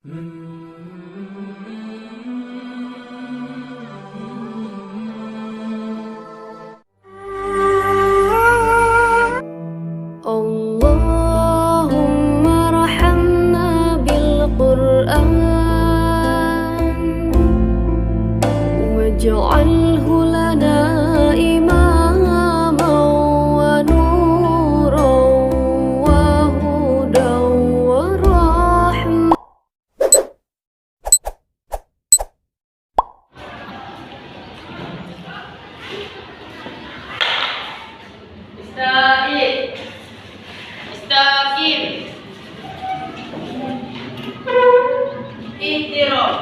Allahumma rahamna bil Qur'an waj'alhu lana imaman wa nuran wa hudan wa rahmah. Istaqim, istaqim, ihtiram.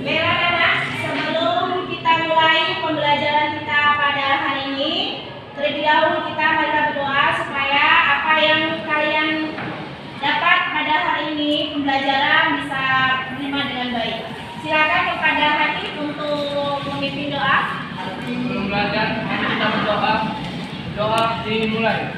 Baiklah anak, sebelum kita mulai pembelajaran kita pada hari ini, terlebih dahulu kita marilah berdoa supaya apa yang kalian dapat pada hari ini pembelajaran bisa diterima dengan baik. Silakan kepada Hakim untuk memimpin doa. Sebelum belajar, mari kita berdoa. Doa dimulai.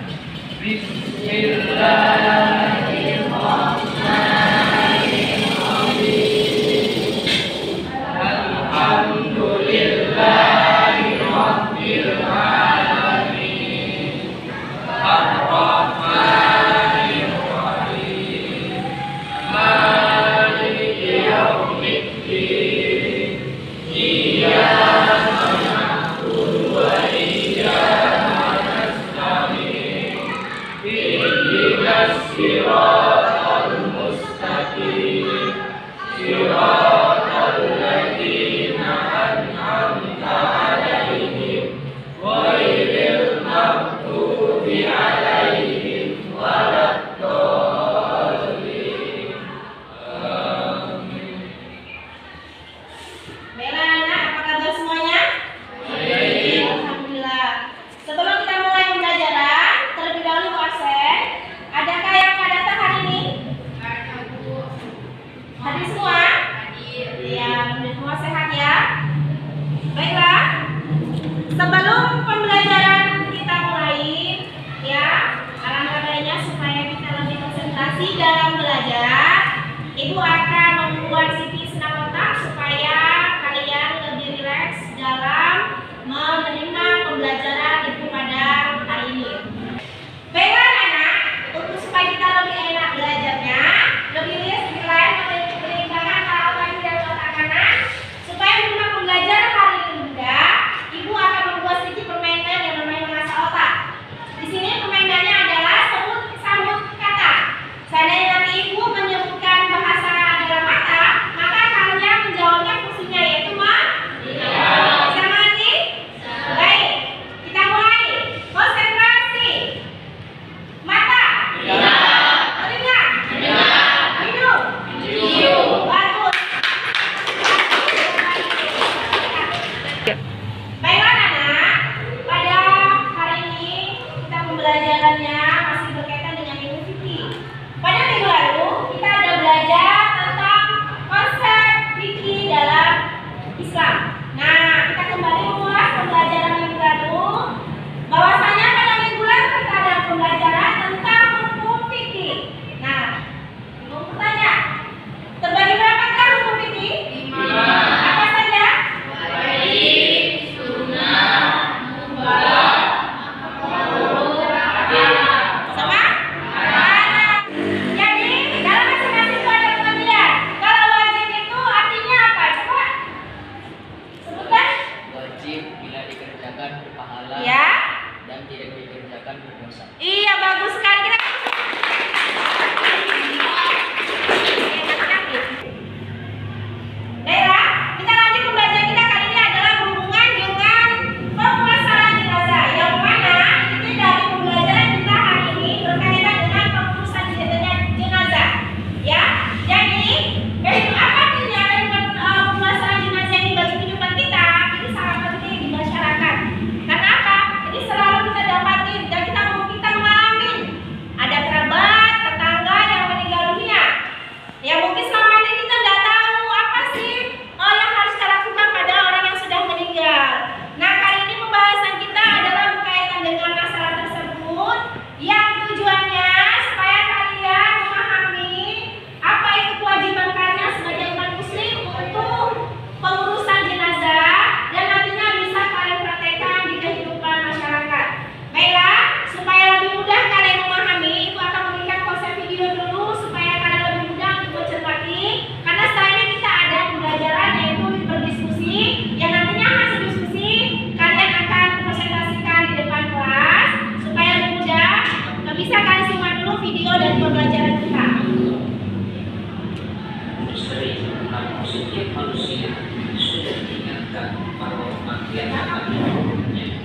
setiap manusia sudah diingatkan bahwa kematian akan menunggunya.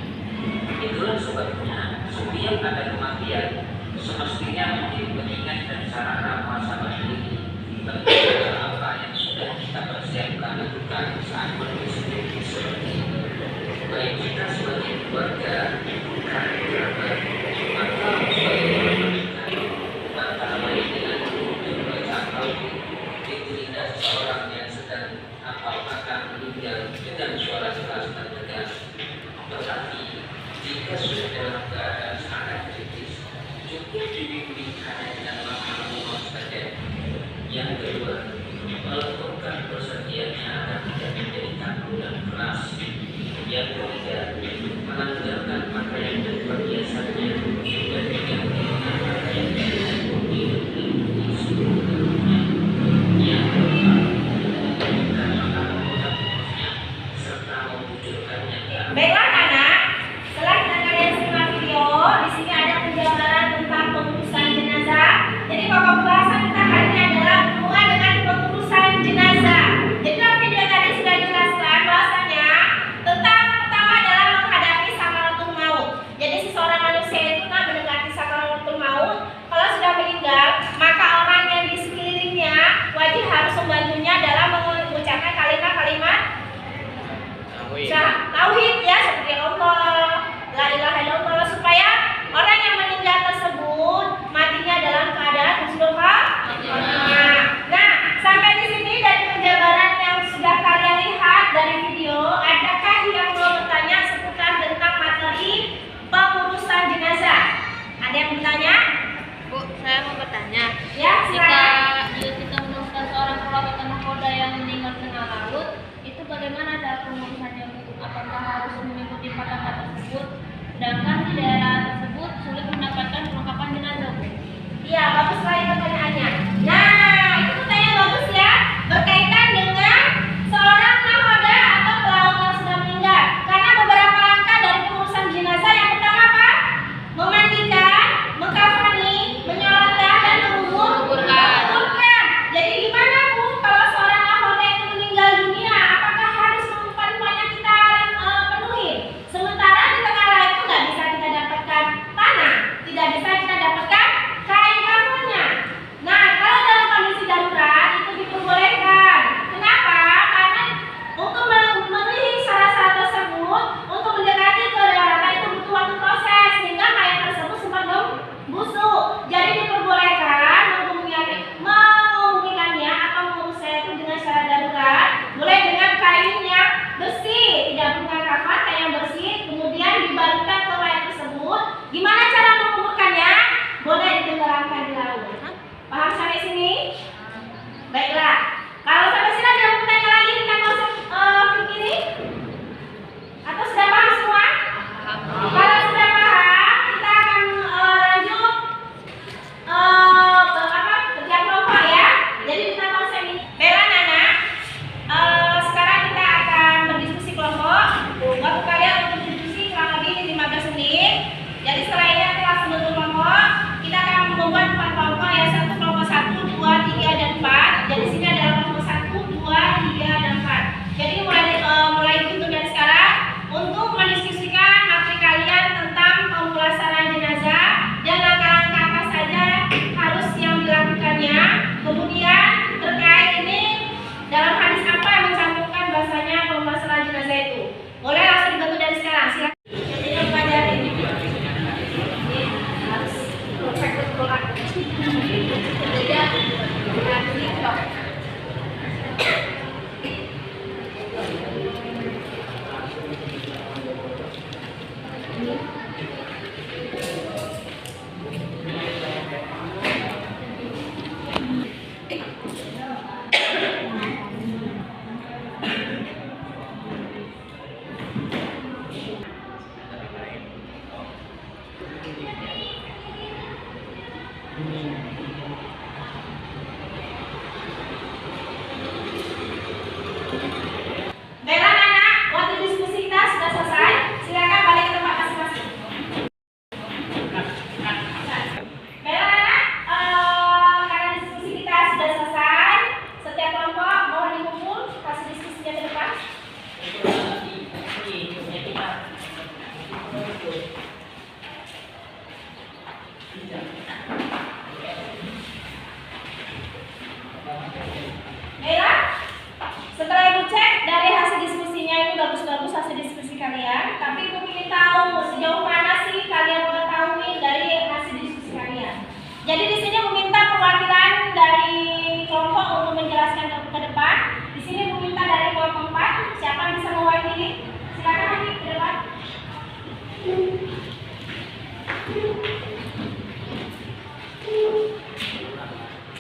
Itulah sebabnya setiap ada kematian semestinya menjadi pengingat dan sarana muhasabah diri tentang apa yang sudah kita persiapkan lakukan saat bermisteri seperti ini. Baik kita sebagai keluarga, kerabat, atau sebagai orang beriman, maka baik dengan membaca tauhid di telinga seseorang yang sedang atau akan meninggal dengan suara keras dan tegas. Tetapi jika sudah dalam keadaan sangat kritis, cukup dibimbingkan dengan maaf saja. Yang kedua, melakukan persediaannya agar tidak menjadi takut dan keras. Yang ketiga, menanggalkan pakaian dan perhiasannya dan diganti dengan pakaian yang diikuti dengan seluruhnya. Yang keempat, menunjukkan makanan-makanannya serta mewujudkannya ke anak. Baiklah anak, setelah kalian simak video, di sini ada penjabaran tentang pengurusan jenazah. Jadi pokok pembahasan kita hari ini adalah hubungan dengan pengurusan jenazah. Jadi dalam video tadi sudah dijelaskan bahwasanya tentang pertama adalah menghadapi sakaratul maut. Jadi seseorang manusia itu mendekati sakaratul maut. Kalau sudah meninggal, maka orang yang di sekelilingnya wajib harus membantunya dalam mengucapkan kalimat-kalimat tauhid ya, seperti Allah, la ilaha illallah, supaya orang yang meninggal tersebut matinya dalam keadaan husnul khatimah. Nah, sampai di sini dari penjabaran yang sudah kalian lihat dari video, adakah yang mau bertanya seputar tentang materi pengurusan jenazah? Ada yang bertanya? Bu, saya mau bertanya. Ya, Jika silakan. kita menemukan seorang keluarga nakoda yang meninggal tengah laut, itu bagaimana cara pengurusannya, Bu? Apakah harus mengikuti kata-kata tersebut? Sedangkan di daerah tersebut sulit mendapatkan perlengkapan jenazah, Bu. Iya, bagus sekali pertanyaannya. Nah, itu pertanyaan bagus ya, berkaitan dengan seorang nahoda atau pelaut yang sudah meninggal. Karena beberapa langkah dari pengurusan jenazah, yang pertama apa? Memandikan, mengkafani, menyolatkan, dan menguburkan. Jadi gimana, Bu, kalau seorang nahoda itu meninggal dunia, apakah harus mengumpan-umpannya kita penuhi? Sementara di tengah laut itu nggak bisa kita dapat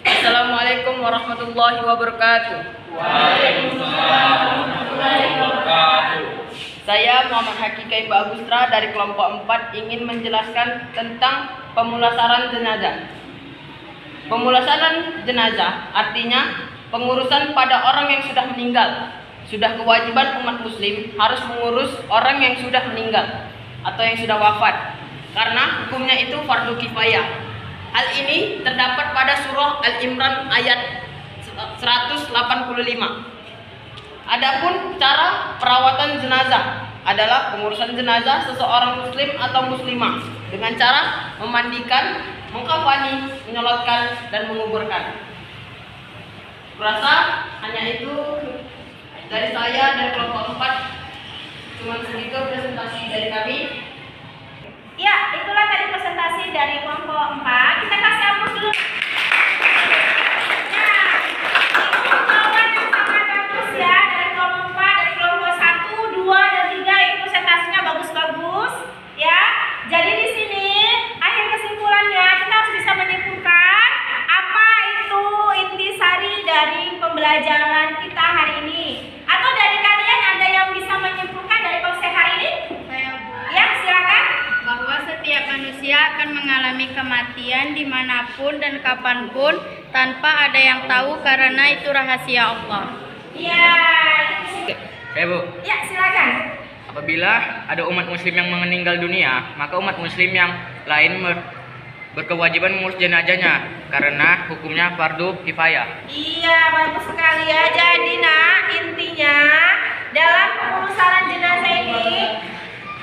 Assalamualaikum warahmatullahi wabarakatuh. Waalaikumsalam warahmatullahi wabarakatuh. Saya Muhammad Hakiki Bagustra dari kelompok 4 ingin menjelaskan tentang pemulasaran jenazah. Pemulasaran jenazah artinya pengurusan pada orang yang sudah meninggal. Sudah kewajiban umat muslim harus mengurus orang yang sudah meninggal atau yang sudah wafat, karena hukumnya itu fardu kifayah. Hal ini terdapat pada surah Al-Imran ayat 185. Adapun cara perawatan jenazah adalah pengurusan jenazah seseorang muslim atau muslimah dengan cara memandikan, mengkafani, menyolatkan, dan menguburkan. Kurasa hanya itu dari saya dan kelompok 4. Cuma segitu presentasi dari kami. Ya, itulah tadi presentasi dari kelompok 4. Kita kasih aplaus dulu. Nah, itu jawaban yang sangat bagus ya dari kelompok 4, dari kelompok 1, 2, dan 3 itu presentasinya bagus-bagus ya. Jadi di sini akhir kesimpulannya kita harus bisa menyimpulkan apa itu intisari dari pembelajaran kita hari ini. Atau dari kalian ada yang bisa menyimpulkan dari konser hari ini? Saya Bu, Ya, silakan. bahwa setiap manusia akan mengalami kematian dimanapun dan kapanpun tanpa ada yang tahu karena itu rahasia Allah. Iya. Bu, Ya, silakan. apabila ada umat muslim yang meninggal dunia, maka umat muslim yang lain berkewajiban mengurus jenazahnya karena hukumnya fardu kifayah. Iya, bagus sekali ya. Jadi nak, intinya dalam pengurusan jenazah ini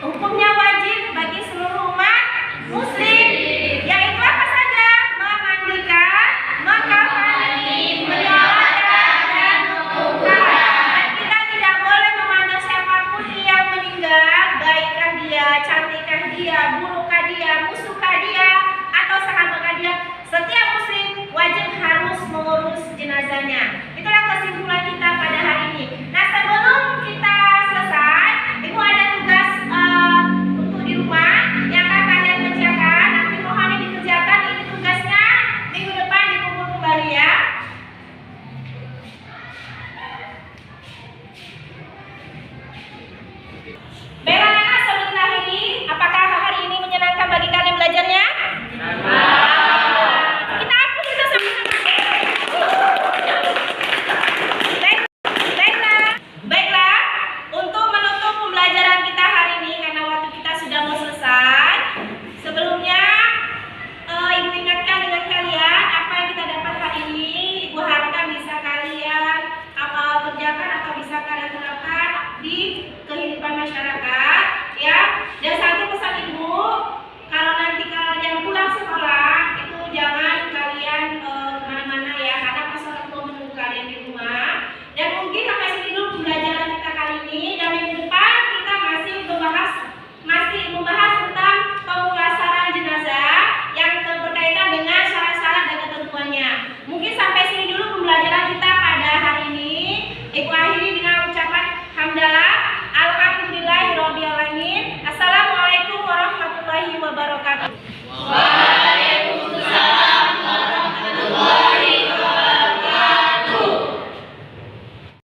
hukumnya wajib bagi seluruh umat muslim, yaitu apa saja? Memandikan, mengkafani, menyolatkan, dan menguburkan. Dan kita tidak boleh memandang siapapun yang meninggal, baikkah dia, cantikkah dia, burukkah dia, musuhkah dia, atau sahabatkah dia. Setiap muslim wajib harus mengurus jenazahnya. Itulah kesimpulan